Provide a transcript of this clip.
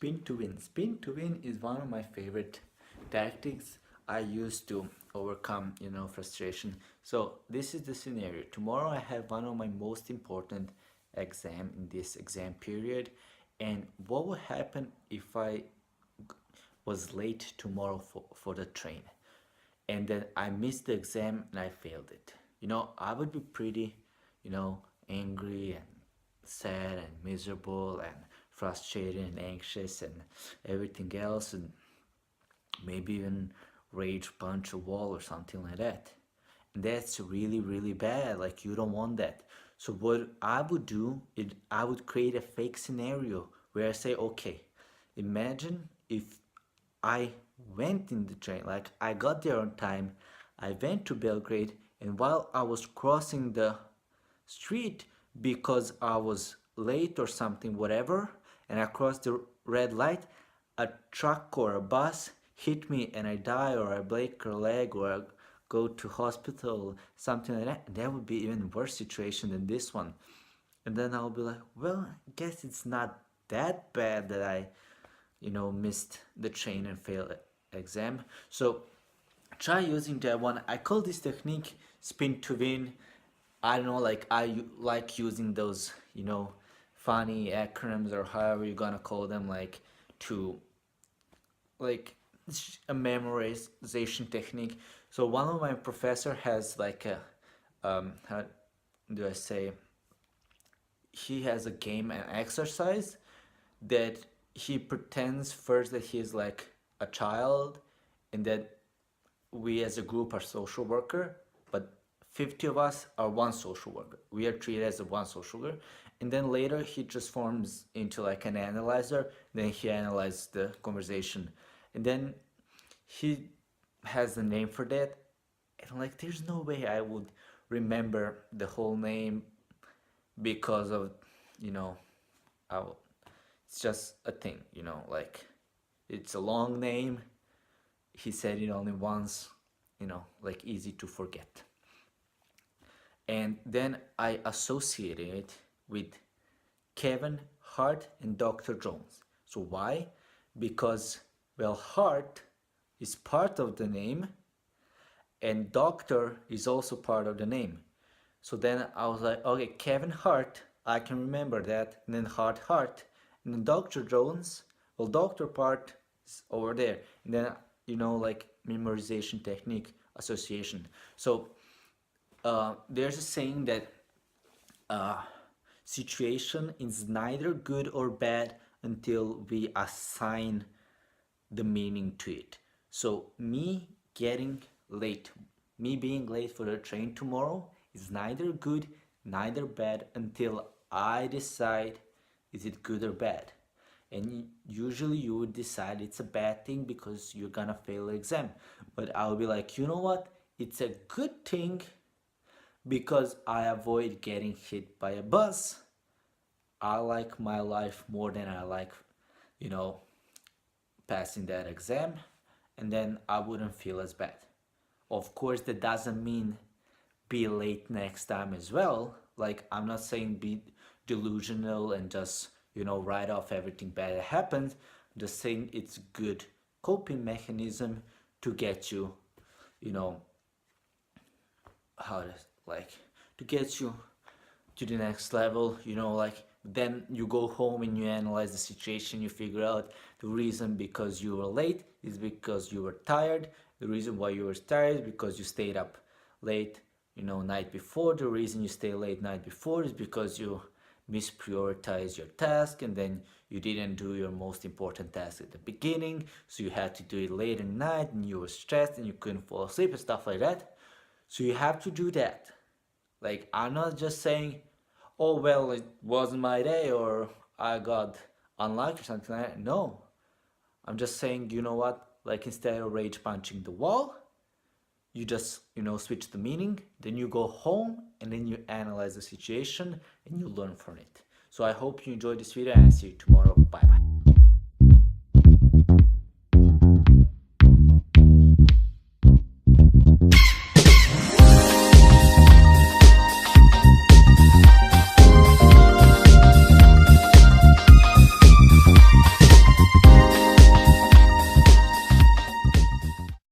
Spin to win. Spin to win is one of my favorite tactics I use to overcome, frustration. So this is the scenario. Tomorrow I have one of my most important exam in this exam period. And what would happen if I was late tomorrow for the train? And then I missed the exam and I failed it. I would be pretty, angry and sad and miserable and frustrated and anxious and everything else, and maybe even rage punch a wall or something like that. And that's really, really bad. Like, you don't want that. So what I would do is I would create a fake scenario where I say, okay, imagine if I went in the train, like I got there on time, I went to Belgrade, and while I was crossing the street because I was late or something, whatever, and I crossed the red light, a truck or a bus hit me and I die, or I break a leg, or I go to hospital, something like that. And that would be even worse situation than this one. And then I'll be like, well, I guess it's not that bad that I missed the train and failed exam. So try using that one. I call this technique spin to win. I don't know, like I like using those, funny acronyms or however you're gonna call them, like to like it's a memorization technique. So one of my professor has like a how do I say, he has a game and exercise that he pretends first that he's like a child, and that we as a group are social worker, but 50 of us are one social worker. We are treated as a one social worker. And then later he transforms into like an analyzer. Then he analyzes the conversation. And then he has a name for that. And like, there's no way I would remember the whole name because of, it's just a thing, like it's a long name. He said it only once, like easy to forget. And then I associated it with Kevin Hart and Dr. Jones. So why? Because, well, Hart is part of the name and Doctor is also part of the name. So then I was like, okay, Kevin Hart, I can remember that. And then Hart. And then Dr. Jones, well, Doctor part is over there. And then, like memorization technique, association. So there's a saying that situation is neither good or bad until we assign the meaning to it. So me being late for the train tomorrow is neither good, neither bad until I decide is it good or bad. And usually you would decide it's a bad thing because you're gonna fail the exam. But I'll be like, you know what? It's a good thing because I avoid getting hit by a bus. I like my life more than I like, passing that exam. And then I wouldn't feel as bad. Of course, that doesn't mean be late next time as well. Like, I'm not saying be delusional and just, write off everything bad that happened. I'm just saying it's a good coping mechanism to get you, to get you to the next level, then you go home and you analyze the situation, you figure out the reason because you were late is because you were tired. The reason why you were tired is because you stayed up late, night before. The reason you stay late night before is because you misprioritized your task, and then you didn't do your most important task at the beginning, so you had to do it late at night, and you were stressed and you couldn't fall asleep and stuff like that. So you have to do that. Like, I'm not just saying, oh, well, it wasn't my day, or I got unlucky or something like that. No, I'm just saying, you know what, like, instead of rage punching the wall, you just, switch the meaning, then you go home and then you analyze the situation and you learn from it. So I hope you enjoyed this video, and I see you tomorrow. Bye bye.